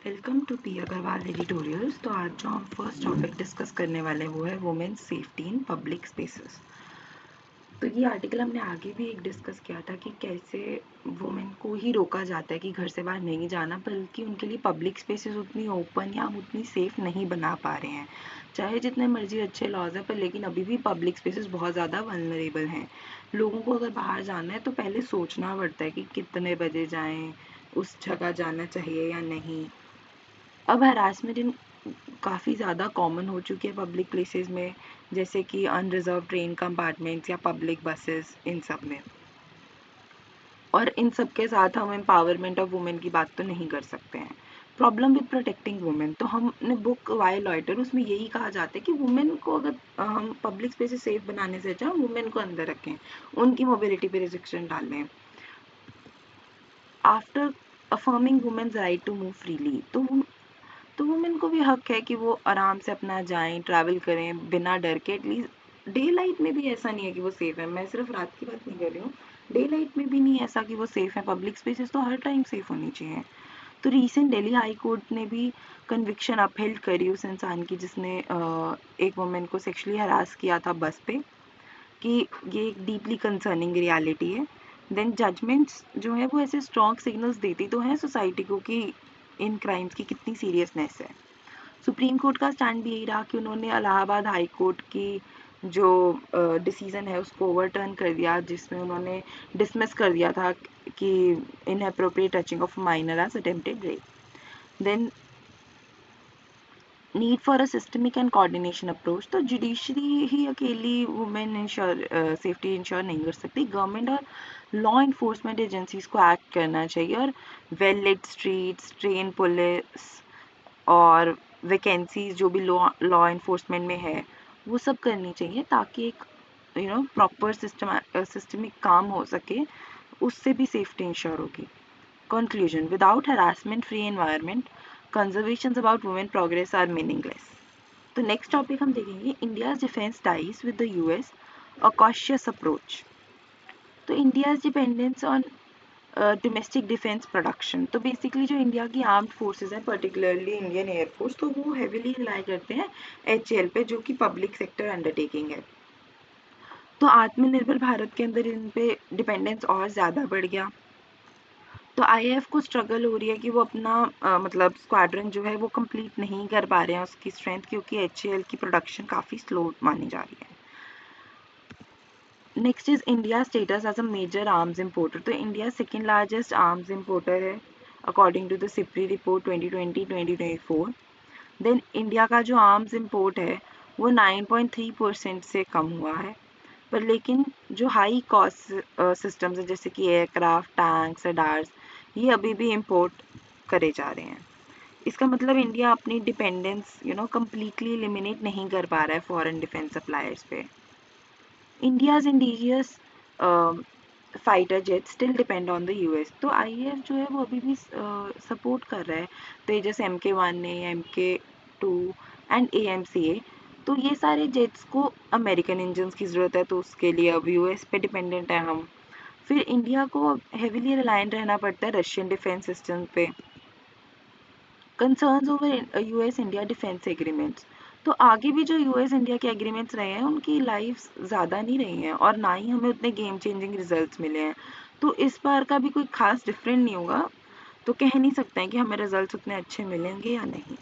Welcome to P Agarwal editorials. तो आज जो हम फर्स्ट टॉपिक डिस्कस करने वाले हैं वो है women safety in public spaces. तो ये आर्टिकल हमने आगे भी एक डिस्कस किया था कि कैसे वुमेन को ही रोका जाता है कि घर से बाहर नहीं जाना, बल्कि उनके लिए पब्लिक स्पेसेस उतनी ओपन या हम उतनी सेफ नहीं बना पा रहे हैं। चाहे जितने मर्जी अच्छे लॉज हैं, पर लेकिन अभी भी पब्लिक स्पेसेस बहुत ज़्यादा वल्नरेबल हैं। लोगों को अगर बाहर जाना है तो पहले सोचना पड़ता है कि कितने बजे जाएं, उस जगह जाना चाहिए या नहीं। अब हरासमेंट इन काफ़ी ज़्यादा कॉमन हो चुकी है पब्लिक प्लेसेस में, जैसे कि अनरिजर्व ट्रेन कंपार्टमेंट्स या पब्लिक बसेस, इन सब में। और इन सब के साथ हम एम्पावरमेंट ऑफ वुमेन की बात तो नहीं कर सकते हैं। प्रॉब्लम विद प्रोटेक्टिंग वुमेन, तो हमने बुक वाई लॉइटर उसमें यही कहा जाता है कि वुमेन को अगर हम पब्लिक स्पेसेस सेफ बनाने से अच्छा वुमेन को अंदर रखें, उनकी मोबिलिटी पे रिस्ट्रिक्शन डालें। After affirming women's right to move freely, तो वुमेन को भी हक है कि वो आराम से अपना जाएं, ट्रैवल करें बिना डर के। एटलीस्ट डे लाइट में भी ऐसा नहीं है कि वो सेफ है। मैं सिर्फ रात की बात नहीं कर रही हूँ, डे लाइट में भी नहीं ऐसा कि वो सेफ है। पब्लिक स्पेसेस तो हर टाइम सेफ होनी चाहिए। तो रिसेंट दिल्ली हाई कोर्ट ने भी कन्विक्शन अपहेल्ड करी उस इंसान की जिसने एक वुमेन को सेक्सुअली हरास किया था बस पे, कि ये एक डीपली कंसर्निंग रियलिटी है। देन जजमेंट्स जो है वो ऐसे स्ट्रॉन्ग सिग्नल्स देती तो हैं सोसाइटी को कि इन क्राइम्स की कितनी सीरियसनेस है। सुप्रीम कोर्ट का स्टैंड भी यही रहा कि उन्होंने इलाहाबाद हाई कोर्ट की जो डिसीजन है उसको ओवरटर्न कर दिया, जिसमें उन्होंने डिसमिस कर दिया था कि inappropriate touching of minor as attempted rape. Then need for a systemic and coordination approach, तो जुडिशरी ही अकेली वुमेन सेफ्टी इंश्योर नहीं कर सकती। गवर्नमेंट और लॉ इन्फोर्समेंट एजेंसीज को एक्ट करना चाहिए, और well lit streets, train police और वैकेंसीज जो भी लॉ इन्फोर्समेंट में है वो सब करनी चाहिए, ताकि एक प्रॉपर सिस्टमिक काम हो सके, उससे भी सेफ्टी इंश्योर होगी। Conclusion, without harassment free environment conversations about women progress are meaningless. तो नेक्स्ट टॉपिक हम देखेंगे, India's defence ties with the US, a cautious approach. तो India's dependence on domestic defence production, तो बेसिकली जो India की armed forces हैं, particularly Indian air force, तो वो हेविली रिलाई करते हैं एचएएल पे, जो कि पब्लिक सेक्टर अंडरटेकिंग है। तो आत्मनिर्भर भारत के अंदर इन पे डिपेंडेंस और ज़्यादा बढ़ गया। तो आईएएफ को स्ट्रगल हो रही है कि वो अपना मतलब स्क्वाड्रन जो है वो कंप्लीट नहीं कर पा रहे हैं उसकी स्ट्रेंथ, क्योंकि एचएएल की प्रोडक्शन काफ़ी स्लो मानी जा रही है। Next is India status as a major arms importer, तो India second largest arms importer है according to the SIPRI report 2020-2024। Then India का जो आर्म्स इम्पोर्ट है वो 9.3% से कम हुआ है, पर लेकिन जो हाई कॉस्ट सिस्टम्स है जैसे कि एयरक्राफ्ट, टैंक्स, रडार्स, ये अभी भी इम्पोर्ट करे जा रहे हैं। इसका मतलब इंडिया अपनी डिपेंडेंस कम्प्लीटली एलिमिनेट नहीं कर पा रहा है फॉरेन डिफेंस सप्लायर्स पे। India's indigenous fighter jet still depend on the US, तो आईएएफ जो है वो अभी भी सपोर्ट कर रहा है तेजस MK1 ने, MK2 एंड AMCA। तो ये सारे जेट्स को अमेरिकन इंजन्स की ज़रूरत है, तो उसके लिए अब यूएस पे डिपेंडेंट है हम। फिर इंडिया को हेविली रिलायंट रहना पड़ता है रशियन डिफेंस सिस्टम पे। Concerns over US India defence agreements, तो आगे भी जो यूएस इंडिया के एग्रीमेंट्स रहे हैं उनकी लाइफ ज़्यादा नहीं रही हैं, और ना ही हमें उतने गेम चेंजिंग रिजल्ट्स मिले हैं। तो इस बार का भी कोई खास डिफरेंट नहीं होगा, तो कह नहीं सकते हैं कि हमें रिजल्ट्स उतने अच्छे मिलेंगे या नहीं।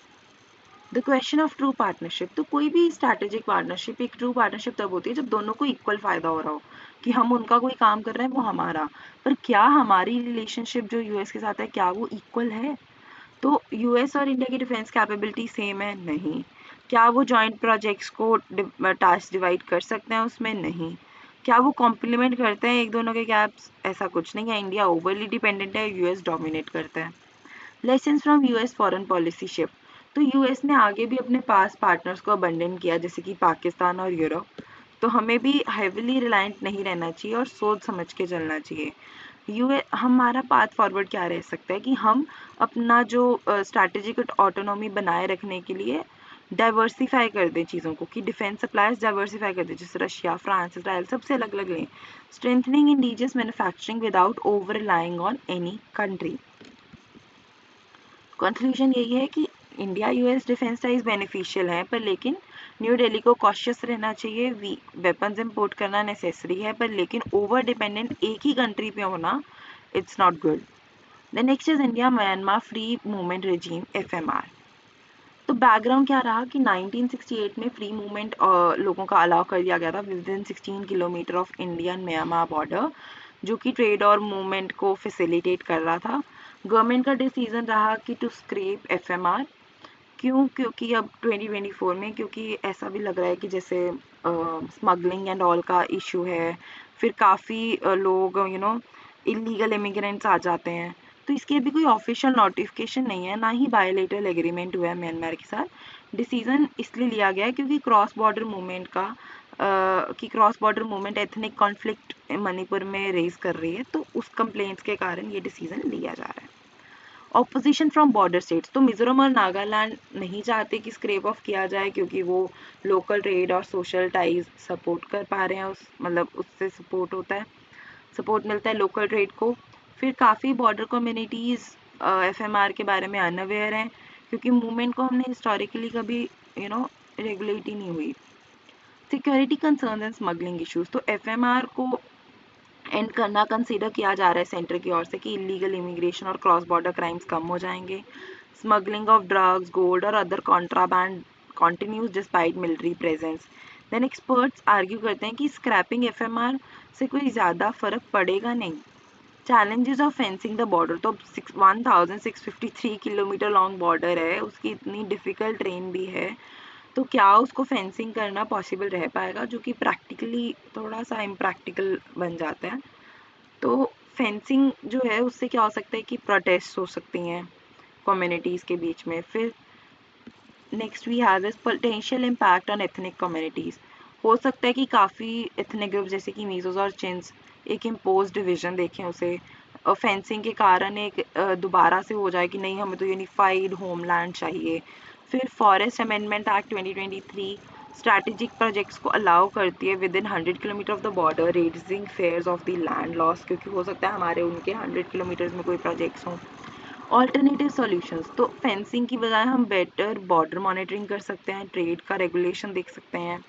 The question of true partnership, तो कोई भी स्ट्रैटेजिक पार्टनरशिप एक ट्रू पार्टनरशिप तब होती है जब दोनों को इक्वल फ़ायदा हो रहा हो, कि हम उनका कोई काम कर रहे हैं वो हमारा, पर क्या हमारी रिलेशनशिप जो यूएस के साथ है क्या वो इक्वल है? तो यूएस और इंडिया की डिफेंस कैपेबिलिटी सेम है? नहीं। क्या वो जॉइंट प्रोजेक्ट्स को टास्क डिवाइड कर सकते हैं उसमें? नहीं। क्या वो कॉम्प्लीमेंट करते हैं एक दोनों के गैप्स? ऐसा कुछ नहीं है। इंडिया ओवरली डिपेंडेंट है, यूएस डोमिनेट करता है। Lessons from US foreign policy shift, तो यूएस ने आगे भी अपने पास पार्टनर्स को अबंडन किया जैसे कि पाकिस्तान और यूरोप, तो हमें भी हेविली रिलायंट नहीं रहना चाहिए और सोच समझ के चलना चाहिए। हमारा पाथ फॉरवर्ड क्या रह सकता है कि हम अपना जो स्ट्रैटेजिक ऑटोनॉमी बनाए रखने के लिए डाइवर्सिफाई कर दें चीज़ों को, कि डिफेंस सप्लायर्स डाइवर्सिफाई कर दें, जैसे रशिया, फ्रांस, इसराइल सबसे अलग अलग लें। Strengthening indigenous manufacturing without over relying on any country. Conclusion यही है कि India US defence ties beneficial है, पर लेकिन न्यू दिल्ली को कॉशियस रहना चाहिए। वेपन्स इंपोर्ट करना नेसेसरी है, पर लेकिन ओवर डिपेंडेंट एक ही कंट्री पे होना it's not good. The next is India Myanmar free movement regime FMR। तो बैकग्राउंड क्या रहा कि 1968 में फ्री मूवमेंट लोगों का अलाउ कर दिया गया था with in 16 kilometre of Indian Myanmar border, जो कि ट्रेड और मूवमेंट को फैसिलिटेट कर रहा था। गवर्नमेंट का डिसीजन रहा कि टू स्क्रैप FMR। क्यों? क्योंकि अब 2024 में क्योंकि ऐसा भी लग रहा है कि जैसे स्मगलिंग एंड ऑल का इशू है, फिर काफ़ी लोग इलीगल इमिग्रेंट्स आ जाते हैं। तो इसकी अभी कोई ऑफिशियल नोटिफिकेशन नहीं है, ना ही बायोलेटरल एग्रीमेंट हुआ है म्यांमार के साथ। डिसीजन इसलिए लिया गया है क्योंकि cross border movement ethnic conflict Manipur में रेज कर रही है, तो उस कंप्लेंट्स के कारण ये डिसीजन लिया जा रहा है। ऑपोजिशन फ्रॉम बॉर्डर स्टेट्स, तो मिजोरम और नागालैंड नहीं चाहते कि स्क्रैप ऑफ किया जाए क्योंकि वो लोकल ट्रेड और सोशल टाइज सपोर्ट कर पा रहे हैं, उससे सपोर्ट मिलता है लोकल ट्रेड को। फिर काफ़ी बॉर्डर कम्युनिटीज़ FMR के बारे में अनअवेयर हैं क्योंकि मूवमेंट को हमने हिस्टोरिकली कभी रेगुलेट ही नहीं हुई। Security concern and smuggling issues, तो FMR को एंड करना कंसीडर किया जा रहा है सेंटर की ओर से कि इलीगल इमिग्रेशन और क्रॉस बॉर्डर क्राइम्स कम हो जाएंगे। स्मगलिंग ऑफ ड्रग्स, गोल्ड और other contraband continues despite military presence. Then experts argue करते हैं कि स्क्रैपिंग FMR से कोई ज़्यादा फर्क पड़ेगा नहीं। Challenges of fencing the border, तो 1653 किलोमीटर लॉन्ग बॉर्डर है, उसकी इतनी डिफ़िकल्ट ट्रेन भी है, तो क्या उसको फेंसिंग करना पॉसिबल रह पाएगा, जो कि प्रैक्टिकली थोड़ा सा इम्प्रैक्टिकल बन जाता है। तो फेंसिंग जो है उससे क्या हो सकता है कि प्रोटेस्ट हो सकती हैं कम्युनिटीज़ के बीच में। फिर next we have this potential impact on ethnic communities. हो सकता है कि काफ़ी एथनिक ग्रुप जैसे कि मीज़ोज और चिन्स एक इम्पोज डिवीज़न देखें उसे, फेंसिंग के कारण एक दोबारा से हो जाए कि नहीं हमें तो यूनिफाइड होमलैंड चाहिए। फिर forest amendment act 2023 strategic projects को अलाउ करती है within 100 kilometre of the border, reducing fears of the land loss, क्योंकि हो सकता है हमारे उनके 100 किलोमीटर्स में कोई प्रोजेक्ट्स हों। ऑल्टरनेटिव सॉल्यूशंस, तो फेंसिंग की बजाय हम बेटर बॉर्डर मॉनिटरिंग कर सकते हैं, ट्रेड का रेगुलेशन देख सकते हैं,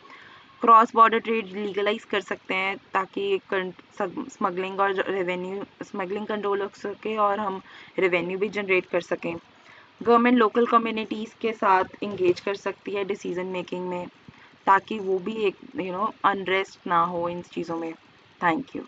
क्रॉस बॉर्डर ट्रेड लीगलाइज कर सकते हैं ताकि स्मगलिंग कंट्रोल हो सके और हम रेवेन्यू भी जनरेट कर सकें। गवर्नमेंट लोकल कम्युनिटीज़ के साथ इंगेज कर सकती है डिसीजन मेकिंग में ताकि वो भी एक अनरेस्ट ना हो इन चीज़ों में। Thank you.